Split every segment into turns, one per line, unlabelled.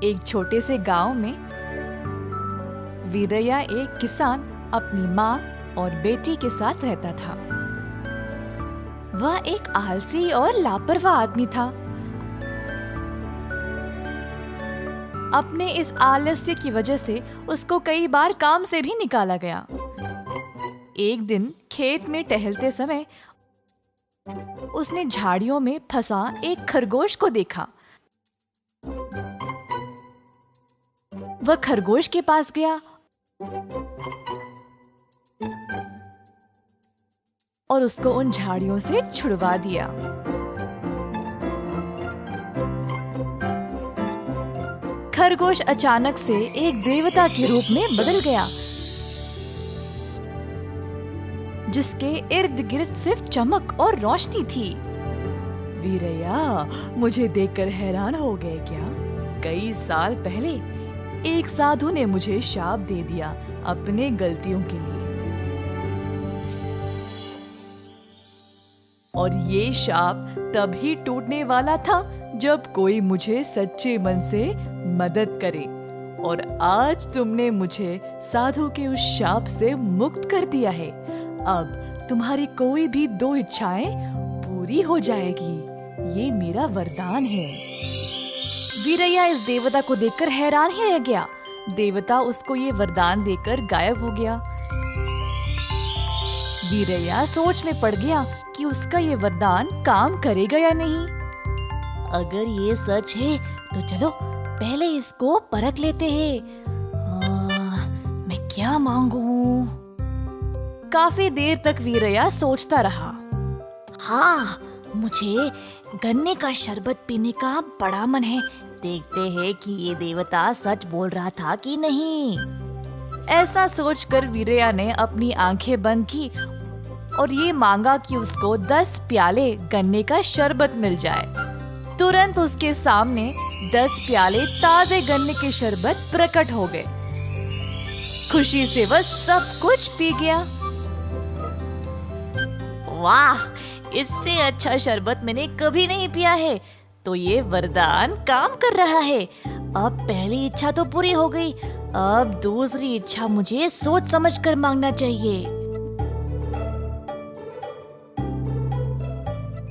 एक छोटे से गांव में वीरैया एक किसान अपनी माँ और बेटी के साथ रहता था। वह एक आलसी और लापरवाह आदमी था। अपने इस आलस्य की वजह से उसको कई बार काम से भी निकाला गया। एक दिन खेत में टहलते समय उसने झाड़ियों में फंसा एक खरगोश को देखा। वह खरगोश के पास गया और उसको उन झाड़ियों से छुड़वा दिया। खरगोश अचानक से एक देवता के रूप में बदल गया, जिसके इर्द गिर्द सिर्फ चमक और रोशनी थी।
वीरैया, मुझे देखकर हैरान हो गए क्या? कई साल पहले एक साधु ने मुझे शाप दे दिया अपने गलतियों के लिए, और ये शाप तभी टूटने वाला था जब कोई मुझे सच्चे मन से मदद करे। और आज तुमने मुझे साधु के उस शाप से मुक्त कर दिया है। अब तुम्हारी कोई भी दो इच्छाएं पूरी हो जाएगी। ये मेरा वरदान है।
वीरैया इस देवता को देखकर हैरान ही रह गया। देवता उसको ये वरदान देकर गायब हो गया। वीरैया सोच में पड़ गया कि उसका ये वरदान काम करेगा या नहीं।
अगर ये सच है तो चलो पहले इसको परख लेते हैं। मैं क्या मांगू?
काफी देर तक वीरैया सोचता रहा।
हाँ, मुझे गन्ने का शरबत पीने का बड़ा मन है। देखते हैं कि ये देवता सच बोल रहा था कि नहीं।
ऐसा सोचकर वीरैया ने अपनी आंखें बंद की और ये मांगा कि उसको 10 प्याले गन्ने का शरबत मिल जाए। तुरंत उसके सामने 10 प्याले ताजे गन्ने के शरबत प्रकट हो गए। खुशी से वह सब कुछ पी गया।
वाह, इससे अच्छा शरबत मैंने कभी नहीं पिया है। तो ये वरदान काम कर रहा है। अब पहली इच्छा तो पूरी हो गई। अब दूसरी इच्छा मुझे सोच समझकर मांगना चाहिए।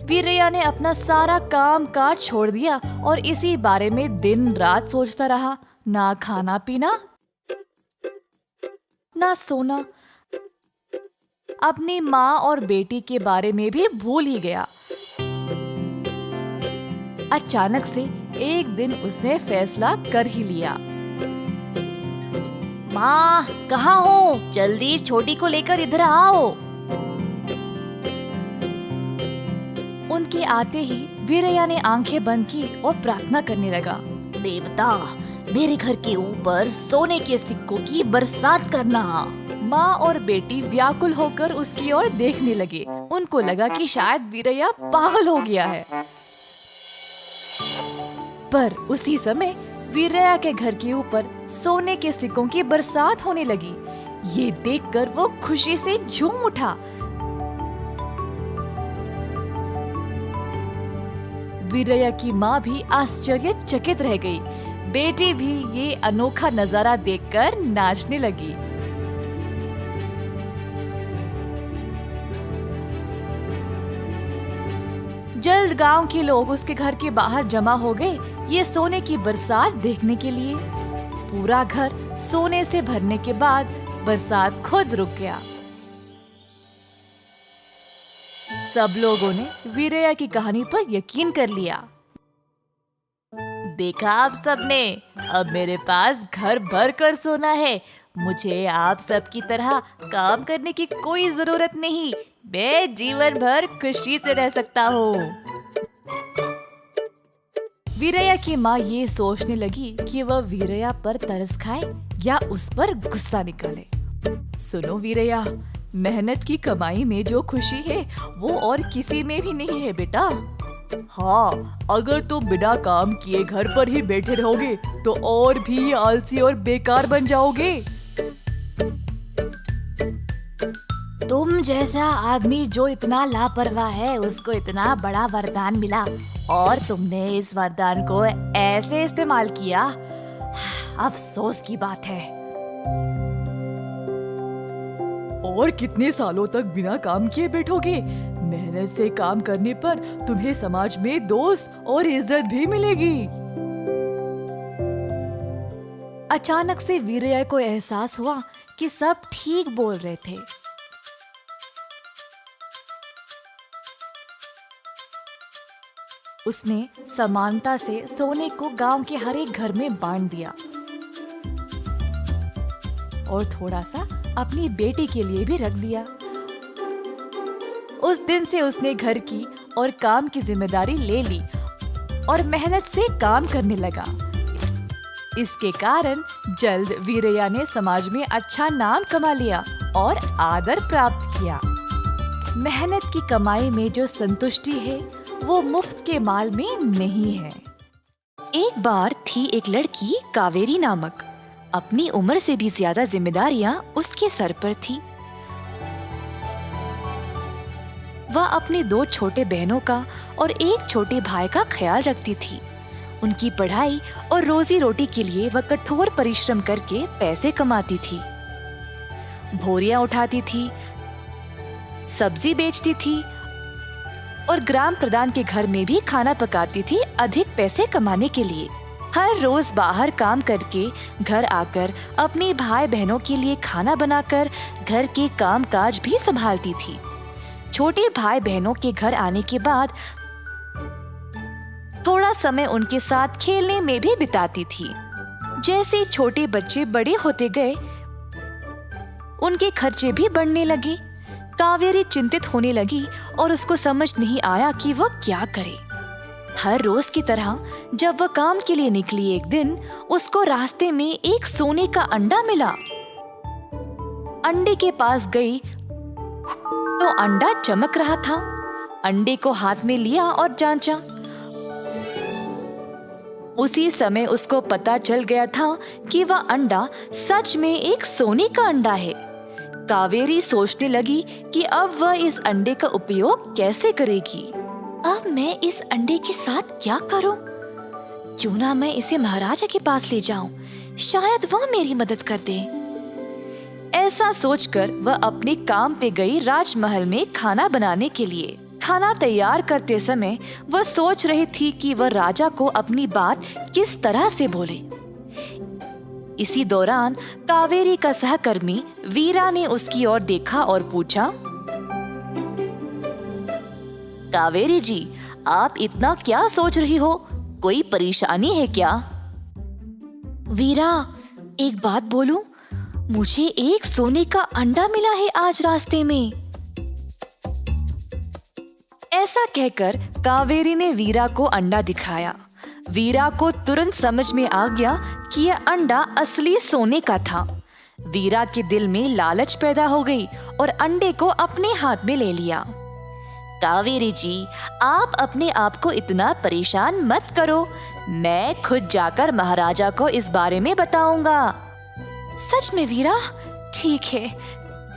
वीरैया ने अपना सारा काम काज छोड़ दिया और इसी बारे में दिन रात सोचता रहा। ना खाना पीना, ना सोना। अपनी माँ और बेटी के बारे में भी भूल ही गया। अचानक से एक दिन उसने फैसला कर ही लिया।
माँ, कहाँ हो? जल्दी छोटी को लेकर इधर आओ।
उनके आते ही वीरैया ने आंखें बंद की और प्रार्थना करने लगा।
देवता, मेरे घर के ऊपर सोने के सिक्कों की बरसात करना।
माँ और बेटी व्याकुल होकर उसकी ओर देखने लगे। उनको लगा कि शायद वीरैया पागल हो गया है। पर उसी समय वीरैया के घर के ऊपर सोने के सिक्कों की बरसात होने लगी। ये देखकर वो खुशी से झूम उठा। वीरैया की माँ भी आश्चर्यचकित रह गई। बेटी भी ये अनोखा नजारा देखकर नाचने लगी। जल्द गांव के लोग उसके घर के बाहर जमा हो गए ये सोने की बरसात देखने के लिए। पूरा घर सोने से भरने के बाद बरसात खुद रुक गया। सब लोगों ने वीरैया की कहानी पर यकीन कर लिया।
देखा आप सबने, अब मेरे पास घर भर कर सोना है। मुझे आप सब की तरह काम करने की कोई जरूरत नहीं। मैं जीवन भर खुशी से रह सकता हूँ।
वीरैया की माँ ये सोचने लगी कि वह वीरैया पर तरस खाए या उस पर गुस्सा निकाले।
सुनो वीरैया, मेहनत की कमाई में जो खुशी है वो और किसी में भी नहीं है बेटा। हाँ, अगर तुम बिना काम किए घर पर ही बैठे रहोगे तो और भी आलसी और बेकार बन जाओगे।
तुम जैसा आदमी जो इतना लापरवाह है, उसको इतना बड़ा वरदान मिला और तुमने इस वरदान को ऐसे इस्तेमाल किया। अफसोस की बात है।
और कितने सालों तक बिना काम किए बैठोगे? मेहनत से काम करने पर तुम्हें समाज में दोस्त और इज्जत भी मिलेगी।
अचानक से वीरया को एहसास हुआ कि सब ठीक बोल रहे थे। उसने समानता से सोने को गांव के हर एक घर में बांट दिया और थोड़ा सा अपनी बेटी के लिए भी रख दिया। उस दिन से उसने घर की और काम की जिम्मेदारी ले ली और मेहनत से काम करने लगा। इसके कारण जल्द वीरया ने समाज में अच्छा नाम कमा लिया और आदर प्राप्त किया। मेहनत की कमाई में जो संतुष्टि है वो मुफ्त के माल में नहीं है। एक बार थी एक लड़की कावेरी नामक। अपनी उम्र से भी ज्यादा जिम्मेदारियां उसके सर पर थी। वह अपने 2 छोटे बहनों का और एक छोटे भाई का ख्याल रखती थी। उनकी पढ़ाई और रोजी रोटी के लिए वह कठोर परिश्रम करके पैसे कमाती थी। भोरियां उठाती थी, सब्जी बेचती थी और ग्राम प्रधान के घर में भी खाना पकाती थी अधिक पैसे कमाने के लिए। हर रोज बाहर काम करके घर आकर अपने भाई बहनों के लिए खाना बनाकर घर के काम काज भी संभालती थी। छोटे भाई बहनों के घर आने के बाद थोड़ा समय उनके साथ खेलने में भी बिताती थी। जैसे छोटे बच्चे बड़े होते गए, उनके खर्चे भी बढ़ने लगे। कावेरी चिंतित होने लगी और उसको समझ नहीं आया कि वह क्या करे। हर रोज की तरह जब वह काम के लिए निकली, एक दिन उसको रास्ते में एक सोने का अंडा मिला। अंडे के पास गई तो अंडा चमक रहा था। अंडे को हाथ में लिया और जांचा। उसी समय उसको पता चल गया था कि वह अंडा सच में एक सोने का अंडा है। कावेरी सोचने लगी कि अब वह इस अंडे का उपयोग कैसे करेगी। अब मैं इस अंडे के साथ क्या करूं? क्यों ना मैं इसे महाराजा के पास ले जाऊं, शायद वह मेरी मदद कर दे। ऐसा सोचकर वह अपने काम पे गई राजमहल में खाना बनाने के लिए। खाना तैयार करते समय वह सोच रही थी कि वह राजा को अपनी बात किस तरह से बोले। इसी दौरान कावेरी का सहकर्मी वीरा ने उसकी ओर देखा और पूछा, कावेरी जी, आप इतना क्या सोच रही हो? कोई परेशानी है क्या? वीरा, एक बात बोलूं? मुझे एक सोने का अंडा मिला है आज रास्ते में। ऐसा कहकर कावेरी ने वीरा को अंडा दिखाया। वीरा को तुरंत समझ में आ गया कि यह अंडा असली सोने का था। वीरा के दिल में लालच पैदा हो गई और अंडे को अपने हाथ में ले लिया। कावेरी जी, आप अपने आप को इतना परेशान मत करो। मैं खुद जाकर महाराजा को इस बारे में बताऊंगा। सच में वीरा? ठीक है,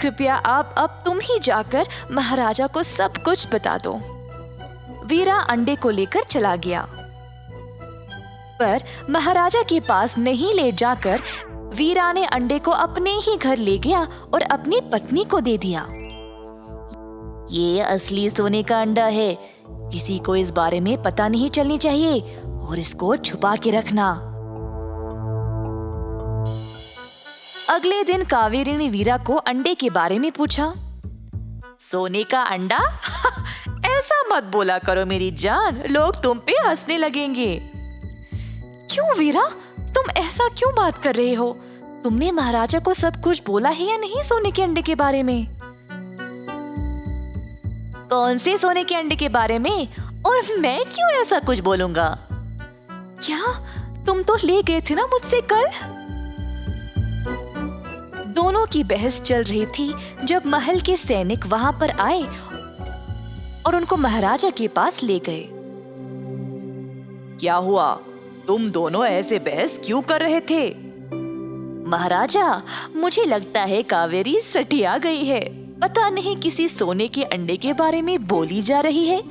कृपया आप अब तुम ही जाकर महाराजा को सब कुछ बता दो। वीरा अंडे को लेकर चला गया, पर महाराजा के पास नहीं ले जाकर वीरा ने अंडे को अपने ही घर ले गया और अपनी पत्नी को दे दिया। ये असली सोने का अंडा है, किसी को इस बारे में पता नहीं चलनी चाहिए और इसको छुपा के रखना। अगले दिन कावेरी ने वीरा को अंडे के बारे में पूछा। सोने का अंडा? ऐसा मत बोला करो मेरी जान, लोग तुम पे हंसने लगेंगे। क्यों वीरा, तुम ऐसा क्यों बात कर रहे हो? तुमने महाराजा को सब कुछ बोला है या नहीं सोने के अंडे के बारे में? कौन से सोने के अंडे के बारे में? और मैं क्यों ऐसा कुछ बोलूंगा? क्या तुम तो ले गए थे ना मुझसे कल? दोनों की बहस चल रही थी जब महल के सैनिक वहां पर आए और उनको महाराजा के पास ले गए। क्या हुआ? तुम दोनों ऐसे बहस क्यों कर रहे थे? महाराजा, मुझे लगता है कावेरी सठिया गई है। पता नहीं किसी सोने के अंडे के बारे में बोली जा रही है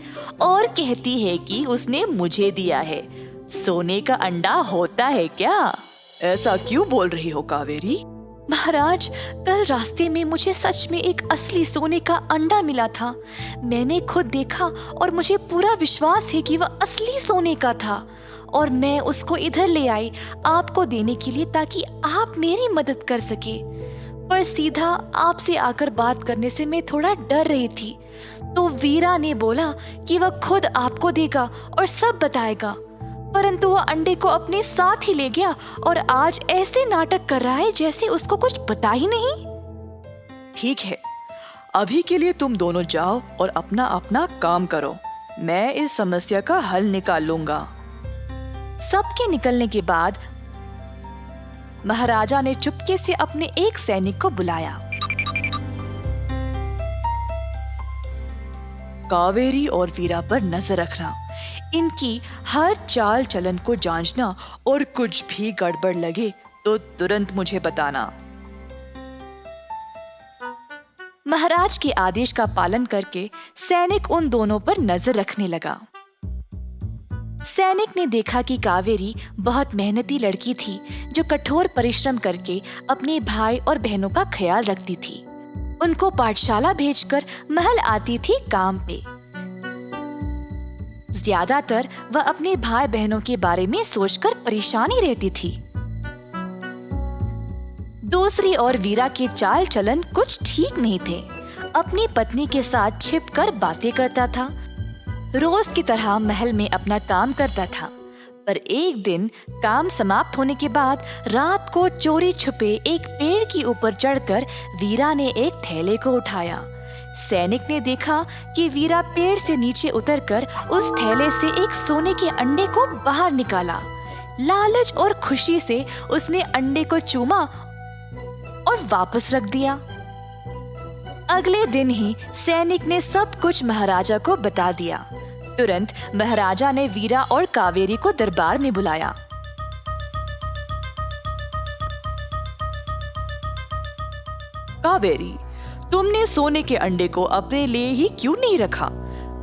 और कहती है कि उसने मुझे दिया है। सोने का अंडा होता है क्या?
ऐसा क्यों बोल रही हो कावेरी?
महाराज, कल रास्ते में मुझे सच में एक असली सोने का अंडा मिला था। मैंने खुद देखा और मुझे पूरा विश्वास है कि वह असली सोने का था, और मैं उसको इधर ले आई आपको देने के लिए ताकि आप मेरी मदद कर सके। पर सीधा आपसे आकर बात करने से मैं थोड़ा डर रही थी, तो वीरा ने बोला कि वह खुद आपको देगा और सब बताएगा। परंतु वह अंडे को अपने साथ ही ले गया और आज ऐसे नाटक कर रहा है जैसे उसको कुछ पता ही नहीं।
ठीक है, अभी के लिए तुम दोनों जाओ और अपना अपना काम करो। मैं इस समस्या का हल निकाल लूंगा।
सबके निकलने के बाद महाराजा ने चुपके से अपने एक सैनिक को बुलाया।
कावेरी और वीरा पर नजर रखना, इनकी हर चाल चलन को जांचना, और कुछ भी गड़बड़ लगे तो तुरंत मुझे बताना।
महाराज के आदेश का पालन करके सैनिक उन दोनों पर नजर रखने लगा। सैनिक ने देखा कि कावेरी बहुत मेहनती लड़की थी जो कठोर परिश्रम करके अपने भाई और बहनों का ख्याल रखती थी। उनको पाठशाला भेजकर महल आती थी काम पे। ज्यादातर वह अपने भाई बहनों के बारे में सोचकर परेशान ही रहती थी। दूसरी ओर वीरा के चाल चलन कुछ ठीक नहीं थे। अपनी पत्नी के साथ छिपकर बातें करता था, रोज की तरह महल में अपना काम करता था। पर एक दिन काम समाप्त होने के बाद रात को चोरी छुपे एक पेड़ के ऊपर चढ़कर वीरा ने एक थैले को उठाया। सैनिक ने देखा कि वीरा पेड़ से नीचे उतरकर उस थैले से एक सोने के अंडे को बाहर निकाला। लालच और खुशी से उसने अंडे को चूमा और वापस रख दिया। अगले दिन ही सैनिक ने सब कुछ महाराजा को बता दिया। तुरंत महाराजा ने वीरा और कावेरी को दरबार में बुलाया।
कावेरी, तुमने सोने के अंडे को अपने लिए ही क्यों नहीं रखा?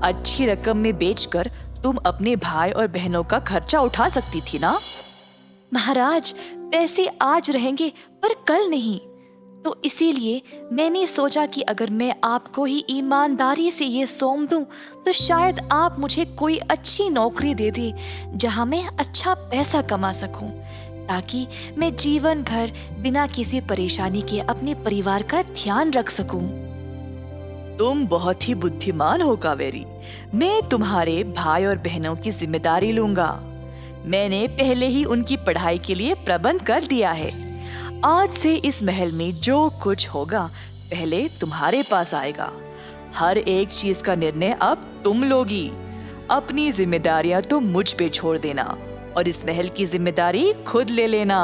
अच्छी रकम में बेचकर तुम अपने भाई और बहनों का खर्चा उठा सकती थी ना?
महाराज, पैसे आज रहेंगे पर कल नहीं, तो इसीलिए मैंने सोचा कि अगर मैं आपको ही ईमानदारी से ये सौंप दूं, तो शायद आप मुझे कोई अच्छी नौकरी दे दे जहां मैं अच्छा पैसा कमा सकूं, ताकि मैं जीवन भर बिना किसी परेशानी के अपने परिवार का ध्यान रख सकूं।
तुम बहुत ही बुद्धिमान हो कावेरी। मैं तुम्हारे भाई और बहनों की जिम्मेदारी लूंगा। मैंने पहले ही उनकी पढ़ाई के लिए प्रबंध कर दिया है। आज से इस महल में जो कुछ होगा पहले तुम्हारे पास आएगा। हर एक चीज का निर्णय अब तुम लोगी। अपनी जिम्मेदारियां तुम मुझ पे छोड़ देना और इस महल की जिम्मेदारी खुद ले लेना।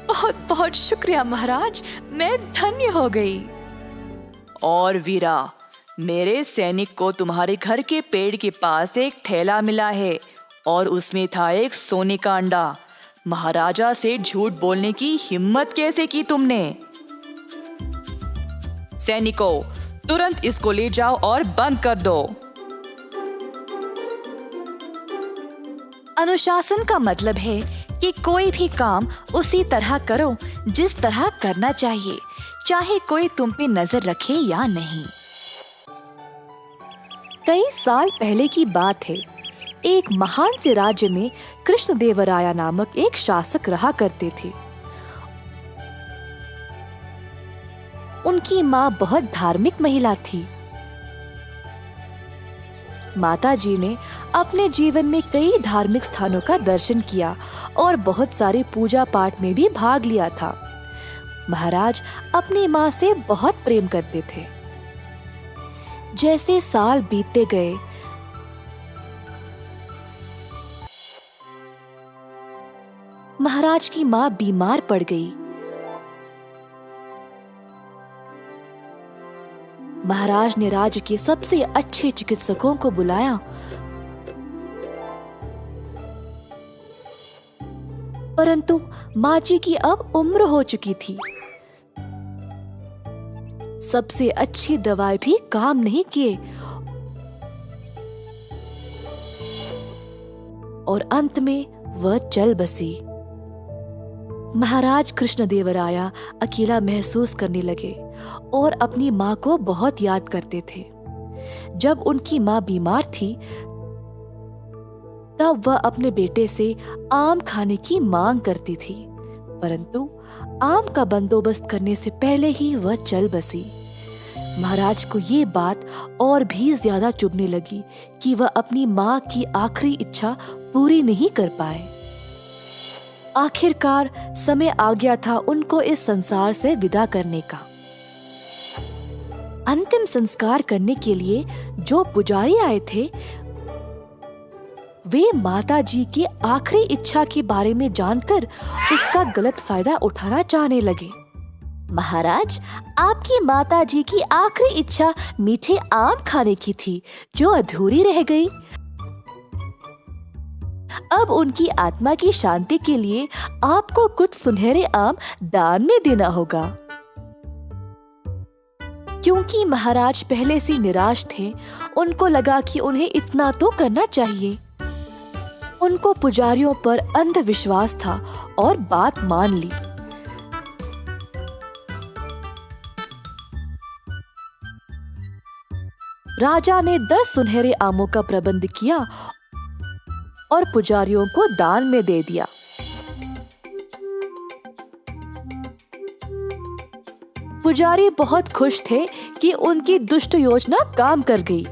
बहुत बहुत शुक्रिया महाराज, मैं धन्य हो गई।
और वीरा, मेरे सैनिक को तुम्हारे घर के पेड़ के पास एक थैला मिला है और उसमें था एक सोने का अंडा। महाराजा से झूठ बोलने की हिम्मत कैसे की तुमने? सैनिकों, तुरंत इसको ले जाओ और बंद कर दो।
अनुशासन का मतलब है कि कोई भी काम उसी तरह करो जिस तरह करना चाहिए, चाहे कोई तुम पे नजर रखे या नहीं। कई साल पहले की बात है। एक महान से राज्य में कृष्णदेवराया नामक एक शासक रहा करते थे। उनकी माँ बहुत धार्मिक महिला थी। माताजी ने अपने जीवन में कई धार्मिक स्थानों का दर्शन किया और बहुत सारे पूजा पाठ में भी भाग लिया था। महाराज अपनी माँ से बहुत प्रेम करते थे। जैसे साल बीतते गए, महाराज की माँ बीमार पड़ गई। महाराज ने राज्य के सबसे अच्छे चिकित्सकों को बुलाया, परंतु माँ जी की अब उम्र हो चुकी थी। सबसे अच्छी दवाई भी काम नहीं किए और अंत में वह चल बसी।
महाराज कृष्णदेवराया अकेला महसूस करने लगे और अपनी माँ को बहुत याद करते थे। जब उनकी माँ बीमार थी तब वह अपने बेटे से आम खाने की मांग करती थी, परंतु आम का बंदोबस्त करने से पहले ही वह चल बसी। महाराज को ये बात और भी ज्यादा चुभने लगी कि वह अपनी माँ की आखिरी इच्छा पूरी नहीं कर पाए। आखिरकार समय आ गया था उनको इस संसार से विदा करने का। अंतिम संस्कार करने के लिए जो पुजारी आए थे वे माता जी की आखिरी इच्छा के बारे में जानकर उसका गलत फायदा उठाना चाहने लगे।
महाराज, आपकी माता जी की आखिरी इच्छा मीठे आम खाने की थी जो अधूरी रह गई। अब उनकी आत्मा की शांति के लिए आपको कुछ सुनहरे आम दान में देना होगा। क्योंकि महाराज पहले से निराश थे, उनको लगा कि उन्हें इतना तो करना चाहिए। उनको पुजारियों पर अंधविश्वास था और बात मान ली। राजा ने 10 सुनहरे आमों का प्रबंध किया और पुजारियों को दान में दे दिया। पुजारी बहुत खुश थे कि उनकी दुष्ट योजना काम कर गई।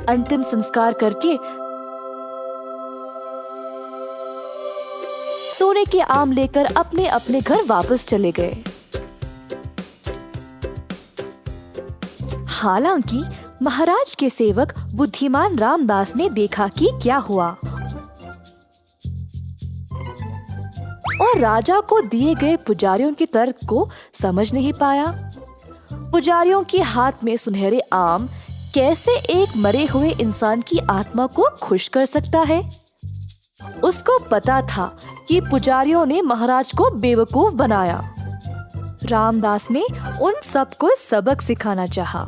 अंतिम संस्कार करके सोने के आम लेकर अपने अपने घर वापस चले गए। हालांकि महाराज के सेवक बुद्धिमान रामदास ने देखा कि क्या हुआ और राजा को दिए गए पुजारियों के तर्क को समझ नहीं पाया। पुजारियों के हाथ में सुनहरे आम कैसे एक मरे हुए इंसान की आत्मा को खुश कर सकता है? उसको पता था कि पुजारियों ने महाराज को बेवकूफ बनाया। रामदास ने उन सबको सबक सिखाना चाहा।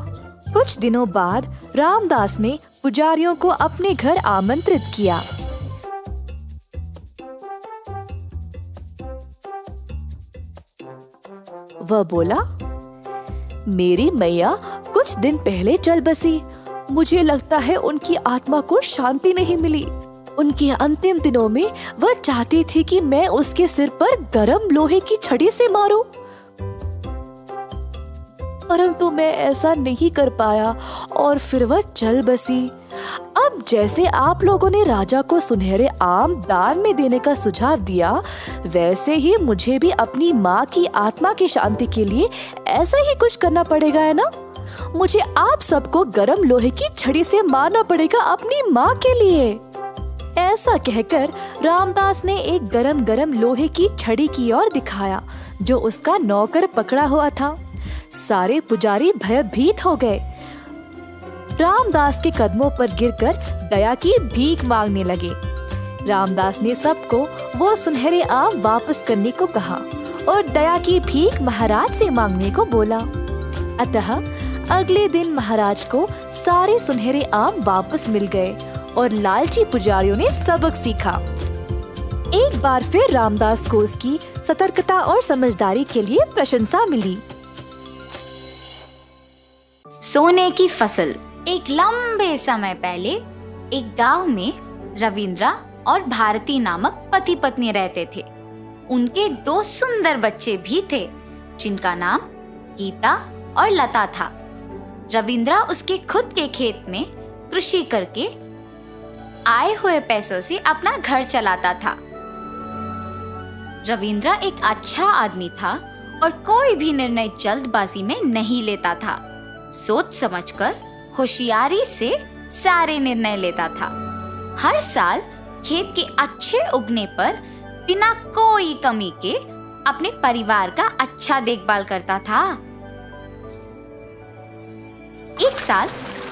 कुछ दिनों बाद रामदास ने पुजारियों को अपने घर आमंत्रित किया। वह बोला, मेरी मैया कुछ दिन पहले चल बसी। मुझे लगता है उनकी आत्मा को शांति नहीं मिली। उनके अंतिम दिनों में वह चाहती थी कि मैं उसके सिर पर गरम लोहे की छड़ी से मारूं, परंतु मैं ऐसा नहीं कर पाया और फिर वह चल बसी। अब जैसे आप लोगों ने राजा को सुनहरे आम दान में देने का सुझाव दिया, वैसे ही मुझे भी अपनी माँ की आत्मा की शांति के लिए ऐसा ही कुछ करना पड़ेगा, है ना? मुझे आप सबको गरम लोहे की छड़ी से मारना पड़ेगा अपनी माँ के लिए। ऐसा कहकर रामदास ने एक गरम गरम लोहे की छड़ी की ओर दिखाया जो उसका नौकर पकड़ा हुआ था। सारे पुजारी भयभीत हो गए। रामदास के कदमों पर गिरकर दया की भीख मांगने लगे। रामदास ने सबको वो सुनहरे आम वापस करने को कहा और दया की भीख महाराज से मांगने को बोला। अतः अगले दिन महाराज को सारे सुनहरे आम वापस मिल गए और लालची पुजारियों ने सबक सीखा। एक बार फिर रामदास को उसकी सतर्कता और समझदारी के लिए प्रशंसा मिली।
सोने की फसल। एक लंबे समय पहले एक गांव में रविंद्रा और भारती नामक पति पत्नी रहते थे। उनके 2 सुंदर बच्चे भी थे जिनका नाम गीता और लता था। रविंद्रा उसके खुद के खेत में कृषि करके आए हुए पैसों से अपना घर चलाता था। रविंद्रा एक अच्छा आदमी था और कोई भी निर्णय जल्दबाजी में नहीं लेता था। सोच समझकर होशियारी से सारे निर्णय लेता था। हर साल खेत के अच्छे उगने पर बिना कोई कमी के अपने परिवार का अच्छा देखभाल करता था। एक साल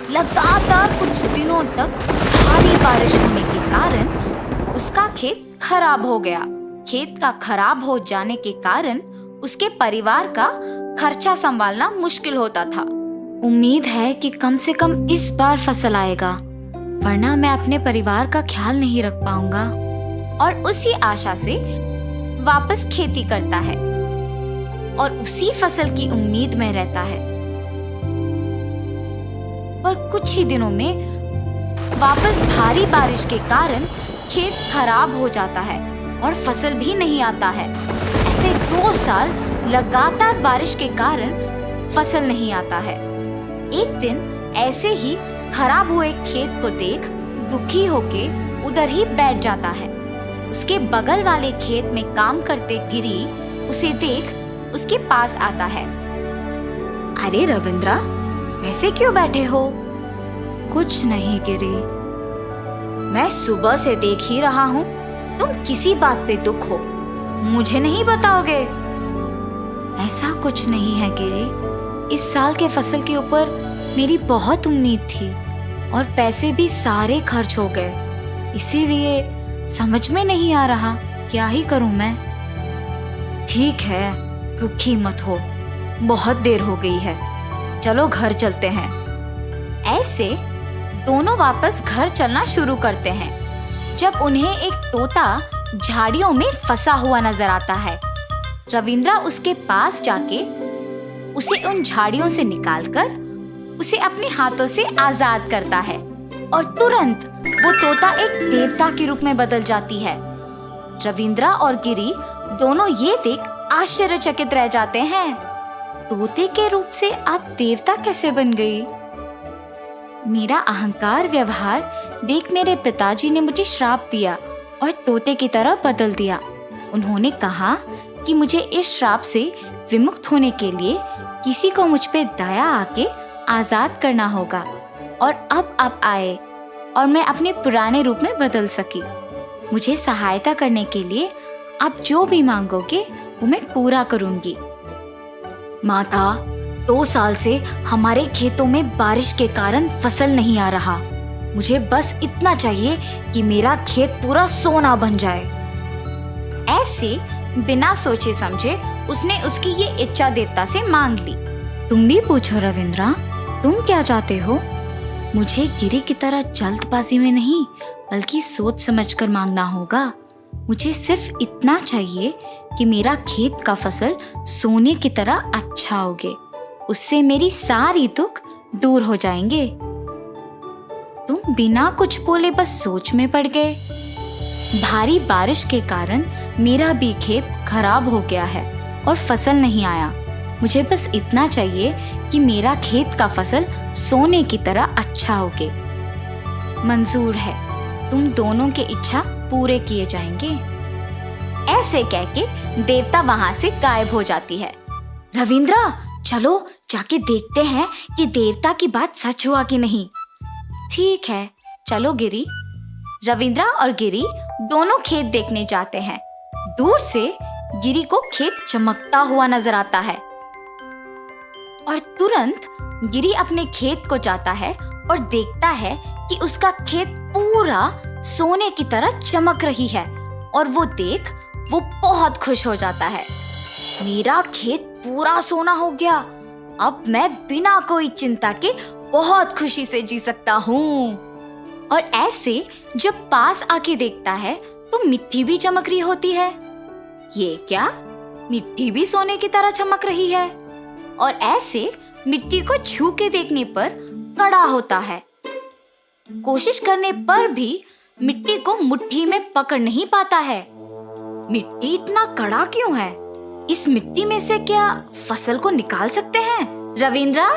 लगातार कुछ दिनों तक भारी बारिश होने के कारण उसका खेत खराब हो गया। खेत का खराब हो जाने के कारण उसके परिवार का खर्चा संभालना मुश्किल होता था। उम्मीद है कि कम से कम इस बार फसल आएगा, वरना मैं अपने परिवार का ख्याल नहीं रख पाऊंगा। और उसी आशा से वापस खेती करता है और उसी फसल की उम्मीद में रहता है। पर कुछ ही दिनों में वापस भारी बारिश के कारण खेत खराब हो जाता है और फसल भी नहीं आता है। ऐसे 2 साल लगातार बारिश के कारण फसल नहीं आता है। एक दिन ऐसे ही खराब हुए खेत को देख दुखी होके उधर ही बैठ जाता है। उसके बगल वाले खेत में काम करते गिरी उसे देख उसके पास आता है। अरे रविंद्रा, ऐसे क्यों बैठे हो? कुछ नहीं गिरी, मैं सुबह से देख ही रहा हूँ तुम किसी बात पे दुख हो, मुझे नहीं बताओगे? ऐसा कुछ नहीं है गिरी, इस साल के फसल के ऊपर मेरी बहुत उम्मीद थी और पैसे भी सारे खर्च हो गए, इसीलिए समझ में नहीं आ रहा क्या ही करूं मैं। ठीक है, दुखी मत हो, बहुत देर हो गई है, चलो घर चलते हैं। ऐसे दोनों वापस घर चलना शुरू करते हैं जब उन्हें एक तोता झाड़ियों में फंसा हुआ नजर आता है। रविंद्रा उसके पास जाके उसे उन झाड़ियों से निकालकर उसे अपने हाथों से आजाद करता है और तुरंत वो तोता एक देवता के रूप में बदल जाती है। रविंद्रा और गिरी दोनों ये देख आश्चर्यचकित रह जाते हैं। तोते के रूप से आप देवता कैसे बन गई? मेरा अहंकार व्यवहार देख मेरे पिताजी ने मुझे श्राप दिया और तोते की तरह बदल दिया। उन्होंने कहा कि मुझे इस श्राप से विमुक्त होने के लिए किसी को मुझ पे दया आके आजाद करना होगा और अब आप आए और मैं अपने पुराने रूप में बदल सकी। मुझे सहायता करने के लिए आप जो भी मांगोगे वो मैं पूरा करूंगी। माता, 2 साल से हमारे खेतों में बारिश के कारण फसल नहीं आ रहा। मुझे बस इतना चाहिए कि मेरा खेत पूरा सोना बन जाए। ऐसे बिना सोचे समझे उसने उसकी ये इच्छा देवता से मांग ली। तुम भी पूछो रविंद्रा, तुम क्या चाहते हो? मुझे गिरी की तरह जल्दबाजी में नहीं बल्कि सोच समझकर मांगना होगा। मुझे सिर्फ इतना चाहिए कि मेरा खेत का फसल सोने की तरह अच्छा उगे, उससे मेरी सारी दुख दूर हो जाएंगे। तुम बिना कुछ बोले बस सोच में पड़ गए। भारी बारिश के कारण मेरा भी खेत खराब हो गया है और फसल नहीं आया। मुझे बस इतना चाहिए कि मेरा खेत का फसल सोने की तरह अच्छा उगे। मंजूर है, तुम दोनों की इच्छा पूरे किए जाएंगे। ऐसे कह के देवता वहां से गायब हो जाती है। रविंद्रा, चलो जाके देखते हैं कि देवता की बात सच हुआ कि नहीं। ठीक है, चलो गिरी। रविंद्रा और गिरी दोनों खेत देखने जाते हैं। दूर से गिरी को खेत चमकता हुआ नजर आता है और तुरंत गिरी अपने खेत को जाता है और देखता है कि उसका खेत पूरा सोने की तरह चमक रही है और वो देख वो बहुत खुश हो जाता है। मेरा खेत पूरा सोना हो गया, अब मैं बिना कोई चिंता के बहुत खुशी से जी सकता हूँ। और ऐसे जब पास आके देखता है तो मिट्टी भी चमक रही होती है। ये क्या? मिट्टी भी सोने की तरह चमक रही है और ऐसे मिट्टी को छू के देखने पर कड़ा होता है। कोशिश करने पर भी मिट्टी को मुट्ठी में पकड़ नहीं पाता है। मिट्टी इतना कड़ा क्यों है? इस मिट्टी में से क्या फसल को निकाल सकते हैं? रविंद्रा?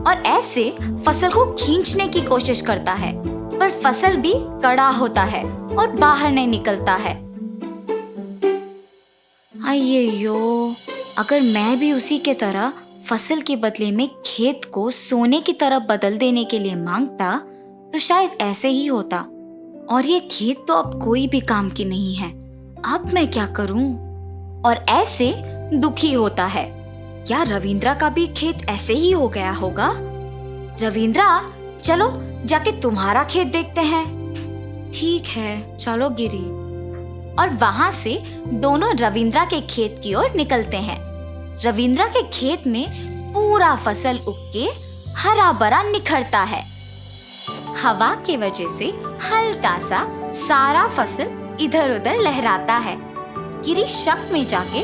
और ऐसे फसल को खींचने की कोशिश करता है पर फसल भी कड़ा होता है और बाहर नहीं निकलता है। अय्यो, अगर मैं भी उसी के तरह फसल के बदले में खेत को सोने की तरह बदल देने के लिए मांगता तो शायद ऐसे ही होता। और ये खेत तो अब कोई भी काम की नहीं है, अब मैं क्या करूं? और ऐसे दुखी होता है। क्या रविंद्रा का भी खेत ऐसे ही हो गया होगा? रविंद्रा, चलो जाके तुम्हारा खेत देखते हैं। ठीक है, चलो गिरी। और वहां से दोनों रविंद्रा के खेत की ओर निकलते हैं। रविंद्रा के खेत में पूरा फसल उग के हरा भरा निखरता है। हवा की वजह से हल्का सा सारा फसल इधर उधर लहराता है। गिरी शक में जाके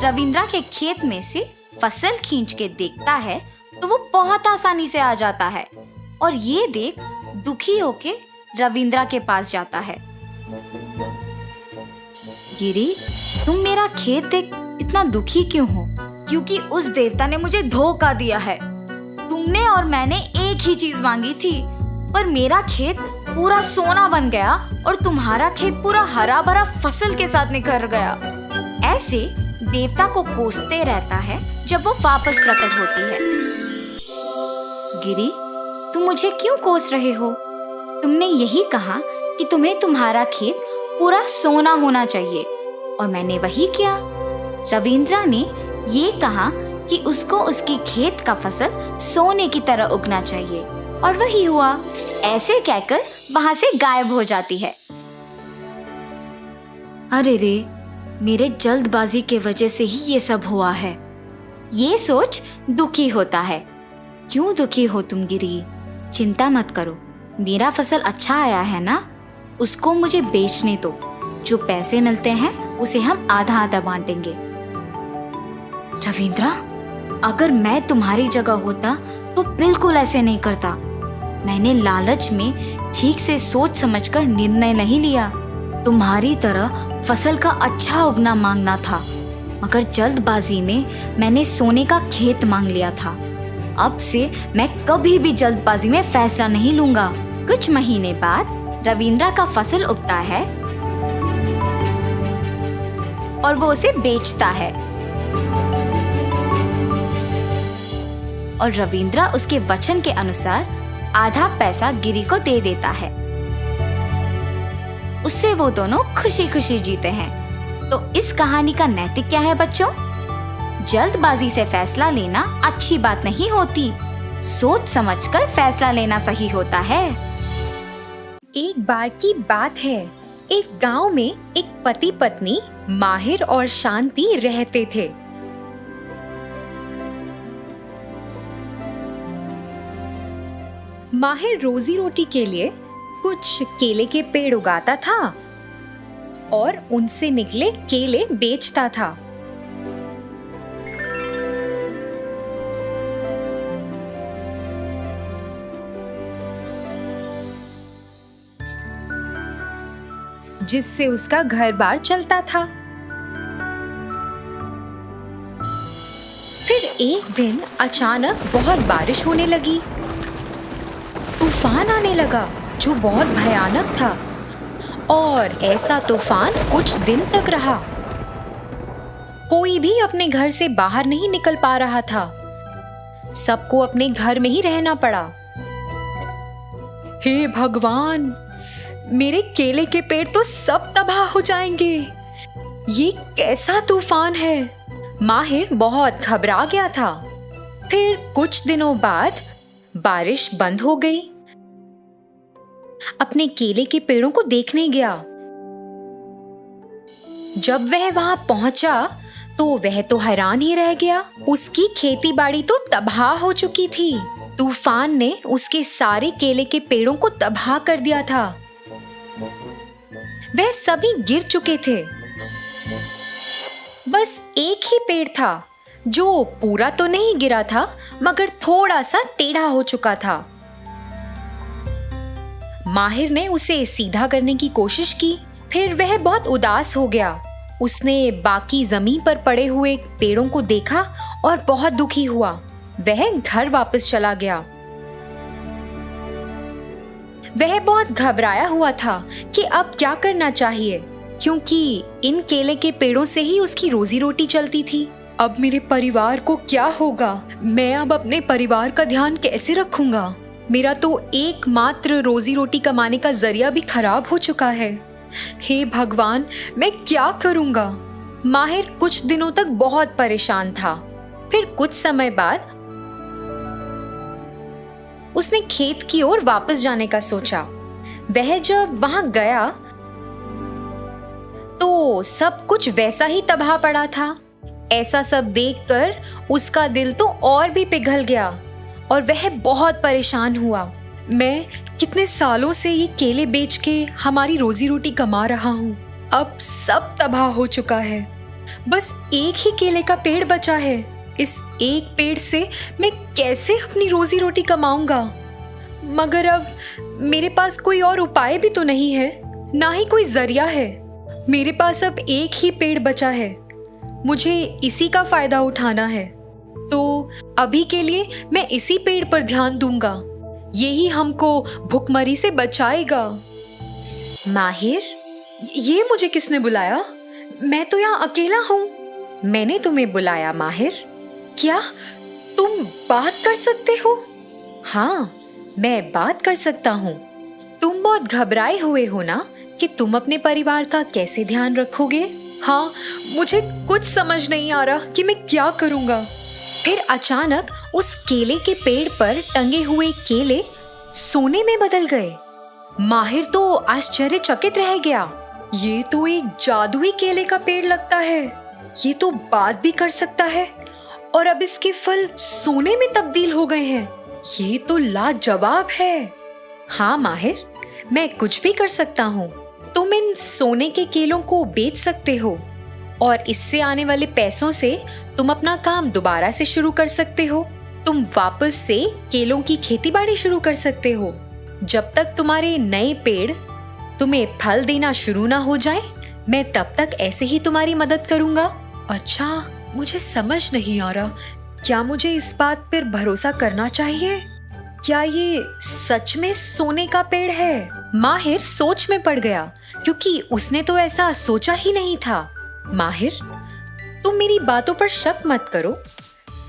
रविंद्रा के खेत में से फसल खींच के देखता है तो वो बहुत आसानी से आ जाता है और ये देख दुखी होके रविंद्रा के पास जाता है। गिरी, तुम मेरा खेत देख इतना दुखी क्यों हो? क्योंकि उस देवता ने मुझे धोखा दिया है। तुमने और मैंने एक ही चीज मांगी थी, पर मेरा खेत पूरा सोना बन गया और तुम्हारा खेत पूरा हरा भरा फसल के साथ निखर गया। ऐसे देवता को कोसते रहता है जब वो वापस प्रकट होती है। गिरी, तुम मुझे क्यों कोस रहे हो? तुमने यही कहा कि तुम्हें तुम्हारा खेत पूरा सोना होना चाहिए और मैंने वही किया। रविंद्रा ने ये कहा कि उसको उसकी खेत का फसल सोने की तरह उगना चाहिए और वही हुआ। ऐसे कहकर वहां से गायब हो जाती है। अरे रे, मेरे जल्दबाजी के वजह से ही ये सब हुआ है। ये सोच दुखी होता है। क्यों दुखी हो तुम गिरी? चिंता मत करो, मेरा फसल अच्छा आया है ना, उसको मुझे बेचने दो। जो पैसे मिलते हैं उसे हम आधा आधा बांटेंगे। रविंद्रा, अगर मैं तुम्हारी जगह होता तो बिल्कुल ऐसे नहीं करता। मैंने लालच में ठीक से सोच समझकर निर्णय नहीं लिया। तुम्हारी तरह फसल का अच्छा उगना मांगना था, मगर जल्दबाजी में मैंने सोने का खेत मांग लिया था। अब से मैं कभी भी जल्दबाजी में फैसला नहीं लूंगा। कुछ महीने बाद रविंद्रा का फसल उगता है और वो उसे बेचता है और रविंद्रा उसके वचन के अनुसार आधा पैसा गिरी को दे देता है। उससे वो दोनों खुशी खुशी जीते हैं। तो इस कहानी का नैतिक क्या है बच्चों? जल्दबाजी से फैसला लेना अच्छी बात नहीं होती। सोच समझकर फैसला लेना सही होता है।
एक बार की बात है, एक गांव में एक पति पत्नी माहिर और शांति रहते थे। माहिर रोजी रोटी के लिए कुछ केले के पेड़ उगाता था और उनसे निकले केले बेचता था। जिससे उसका घर बार चलता था। फिर एक दिन अचानक बहुत बारिश होने लगी। तूफान आने लगा जो बहुत भयानक था और ऐसा तूफान कुछ दिन तक रहा। कोई भी अपने घर से बाहर नहीं निकल पा रहा था। सबको अपने घर में ही रहना पड़ा। हे भगवान, मेरे केले के पेड़ तो सब तबाह हो जाएंगे। ये कैसा तूफान है? माहिर बहुत घबरा गया था। फिर कुछ दिनों बाद बारिश बंद हो गई। अपने केले के पेड़ों को देखने गया। जब वह वहां पहुंचा तो वह तो हैरान ही रह गया। उसकी खेती बाड़ी तो तबाह हो चुकी थी। तूफान ने उसके सारे केले के पेड़ों को तबाह कर दिया था। वह सभी गिर चुके थे। बस एक ही पेड़ था जो पूरा तो नहीं गिरा था, मगर थोड़ा सा टेढ़ा हो चुका था। माहिर ने उसे सीधा करने की कोशिश की। फिर वह बहुत उदास हो गया। उसने बाकी जमीन पर पड़े हुए पेड़ों को देखा और बहुत दुखी हुआ। वह घर वापस चला गया। वह बहुत घबराया हुआ था कि अब क्या करना चाहिए, क्योंकि इन केले के पेड़ों से ही उसकी रोजी रोटी चलती थी। अब मेरे परिवार को क्या होगा? मैं अब अपने परिवार का ध्यान कैसे रखूंगा? मेरा तो एकमात्र रोजी रोटी कमाने का जरिया भी खराब हो चुका है। हे भगवान, मैं क्या करूंगा? माहिर कुछ दिनों तक बहुत परेशान था। फिर कुछ समय बाद उसने खेत की ओर वापस जाने का सोचा। वह जब वहां गया तो सब कुछ वैसा ही तबाह पड़ा था। ऐसा सब देखकर उसका दिल तो और भी पिघल गया और वह बहुत परेशान हुआ। मैं कितने सालों से ये केले बेच के हमारी रोजी रोटी कमा रहा हूँ। अब सब तबाह हो चुका है। बस एक ही केले का पेड़ बचा है। इस एक पेड़ से मैं कैसे अपनी रोजी रोटी कमाऊंगा? मगर अब मेरे पास कोई और उपाय भी तो नहीं है, ना ही कोई जरिया है। मेरे पास अब एक ही पेड़ बचा है, मुझे इसी का फायदा उठाना है। तो अभी के लिए मैं इसी पेड़ पर ध्यान दूंगा, यही हमको भुखमरी से बचाएगा। माहिर, ये मुझे किसने बुलाया? मैं तो यहाँ अकेला हूँ। मैंने तुम्हें बुलाया माहिर। क्या तुम बात कर सकते हो? हाँ, मैं बात कर सकता हूँ। तुम बहुत घबराए हुए हो ना कि तुम अपने परिवार का कैसे ध्यान रखोगे? हाँ, मुझे कुछ समझ नहीं आ रहा कि मैं क्या करूँगा। फिर अचानक उस केले के पेड़ पर टंगे हुए केले सोने में बदल गए। माहिर तो आश्चर्यचकित रह गया। ये तो एक जादुई केले का पेड़ लगता है। ये तो बात भी कर सकता है और अब इसके फल सोने में तब्दील हो गए हैं। ये तो लाजवाब है। हाँ माहिर, मैं कुछ भी कर सकता हूँ। तुम इन सोने के केलों को बेच सकते हो और इससे आने वाले पैसों से तुम अपना काम दोबारा से शुरू कर सकते हो। तुम वापस से केलों की खेतीबाड़ी शुरू कर सकते हो। जब तक तुम्हारे नए पेड़ तुम्हें फल देना शुरू ना हो जाए, मैं तब तक ऐसे ही तुम्हारी मदद करूँगा। अच्छा, मुझे समझ नहीं आ रहा, क्या मुझे इस बात पर भरोसा करना चाहिए? क्या ये सच में सोने का पेड़ है? माहिर सोच में पड़ गया क्योंकि उसने तो ऐसा सोचा ही नहीं था। माहिर, तुम मेरी बातों पर शक मत करो,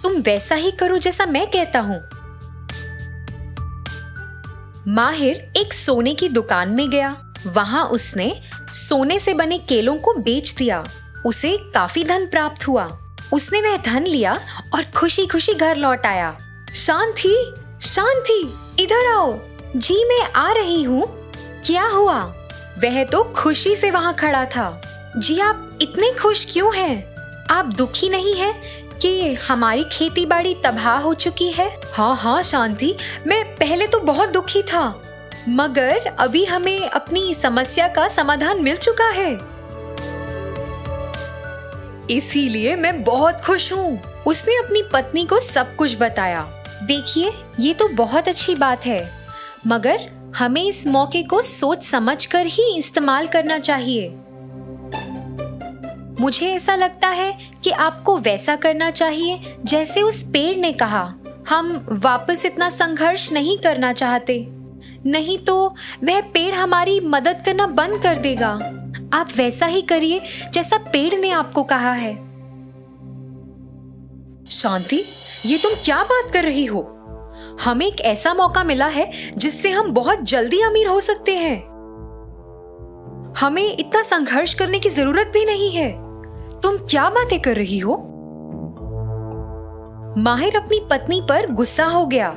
तुम वैसा ही करो जैसा मैं कहता हूँ। माहिर एक सोने की दुकान में गया। वहां उसने सोने से बने केलों को बेच दिया। उसे काफी धन प्राप्त हुआ। उसने वह धन लिया और खुशी खुशी घर लौट आया। शांति, शांति, इधर आओ। जी मैं आ रही हूँ। क्या हुआ? वह तो खुशी से वहां खड़ा था। जी आप इतने खुश क्यों हैं? आप दुखी नहीं हैं कि हमारी खेती बाड़ी तबाह हो चुकी है? हाँ हाँ शांति, मैं पहले तो बहुत दुखी था, मगर अभी हमें अपनी समस्या का समाधान मिल चुका है, इसीलिए मैं बहुत खुश हूँ। उसने अपनी पत्नी को सब कुछ बताया। देखिए, ये तो बहुत अच्छी बात है, मगर हमें इस मौके को सोच समझकर ही इस्तेमाल करना चाहिए। मुझे ऐसा लगता है कि आपको वैसा करना चाहिए जैसे उस पेड़ ने कहा। हम वापस इतना संघर्ष नहीं करना चाहते, नहीं तो वह पेड़ हमारी मदद करना बंद कर देगा। आप वैसा ही करिए जैसा पेड़ ने आपको कहा है। शांति, ये तुम क्या बात कर रही हो? हमें एक ऐसा मौका मिला है जिससे हम बहुत जल्दी अमीर हो सकते हैं। हमें इतना संघर्ष करने की जरूरत भी नहीं है। तुम क्या बातें कर रही हो? माहिर अपनी पत्नी पर गुस्सा हो गया।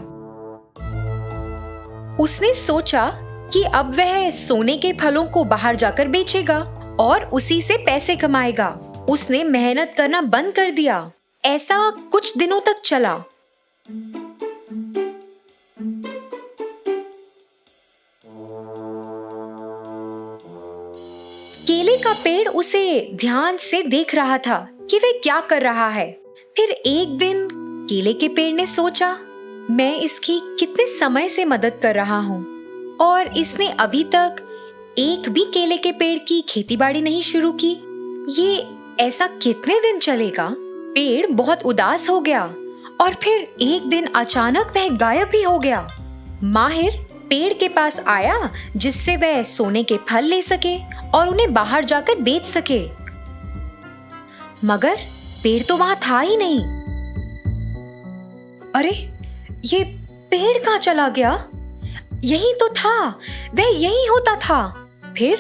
उसने सोचा कि अब वह सोने के फलों को बाहर जाकर बेचेगा और उसी से पैसे कमाएगा। उसने मेहनत करना बंद कर दिया। ऐसा कुछ दिनों तक चला। केले का पेड़ उसे ध्यान से देख रहा था कि वह क्या कर रहा है। फिर एक दिन केले के पेड़ ने सोचा, मैं इसकी कितने समय से मदद कर रहा हूँ और इसने अभी तक एक भी केले के पेड़ की खेतीबाड़ी नहीं शुरू की। ये ऐसा कितने दिन चलेगा? पेड़ बहुत उदास हो गया और फिर एक दिन अचानक वह गायब ही हो गया। माहिर पेड़ के पास आया जिससे वह सोने के फल ले सके और उन्हें बाहर जाकर बेच सके, मगर पेड़ तो वहां था ही नहीं। अरे, ये पेड़ कहाँ चला गया? यही तो था, वह यही होता था। फिर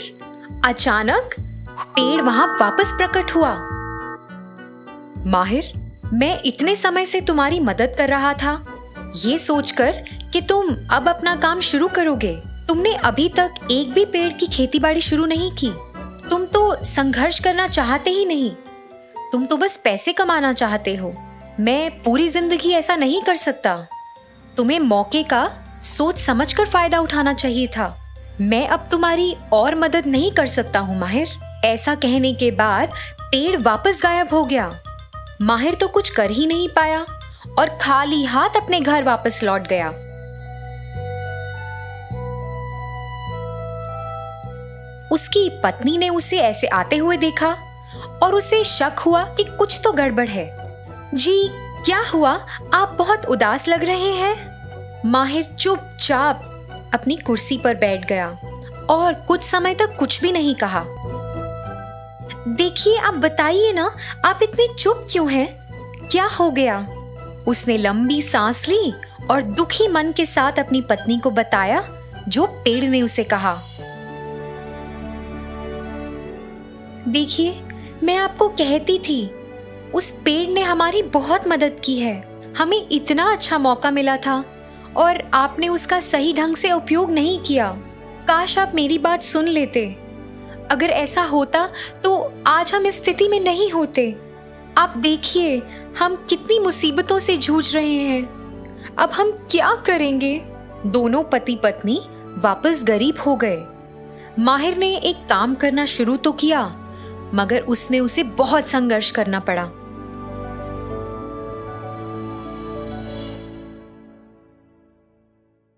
अचानक पेड़ वहां वापस प्रकट हुआ। माहिर, मैं इतने समय से तुम्हारी मदद कर रहा था, ये सोचकर कि तुम अब अपना काम शुरू करोगे। तुमने अभी तक एक भी पेड़ की खेतीबाड़ी शुरू नहीं की। तुम तो संघर्ष करना चाहते ही नहीं, तुम तो बस पैसे कमाना चाहते हो। मैं पूरी जिंदगी ऐसा नहीं कर सकता। तुम्हें मौके का सोच समझकर फायदा उठाना चाहिए था। मैं अब तुम्हारी और मदद नहीं कर सकता हूँ माहिर। ऐसा कहने के बाद पेड़ वापस गायब हो गया। माहिर तो कुछ कर ही नहीं पाया और खाली हाथ अपने घर वापस लौट गया। उसकी पत्नी ने उसे ऐसे आते हुए देखा और उसे शक हुआ कि कुछ तो गड़बड़ है। जी क्या हुआ, आप बहुत उदास लग रहे हैं। माहिर चुपचाप अपनी कुर्सी पर बैठ गया और कुछ समय तक कुछ भी नहीं कहा। देखिए, आप बताइए ना, आप इतने चुप क्यों हैं? क्या हो गया? उसने लंबी सांस ली और दुखी मन के साथ अपनी पत्नी को बताया जो पेड़ ने उसे कहा। देखिए, मैं आपको कहती थी, उस पेड़ ने हमारी बहुत मदद की है। हमें इतना अच्छा मौका मिला था और आपने उसका सही ढंग से उपयोग नहीं किया। काश आप मेरी बात सुन लेते। अगर ऐसा होता तो आज हम इस स्थिति में नहीं होते। आप देखिए, हम कितनी मुसीबतों से जूझ रहे हैं। अब हम क्या करेंगे? दोनों पति पत्नी वापस गरीब हो गए। माहिर ने एक काम करना शुरू तो किया, मगर उसमें उसे बहुत संघर्ष करना पड़ा।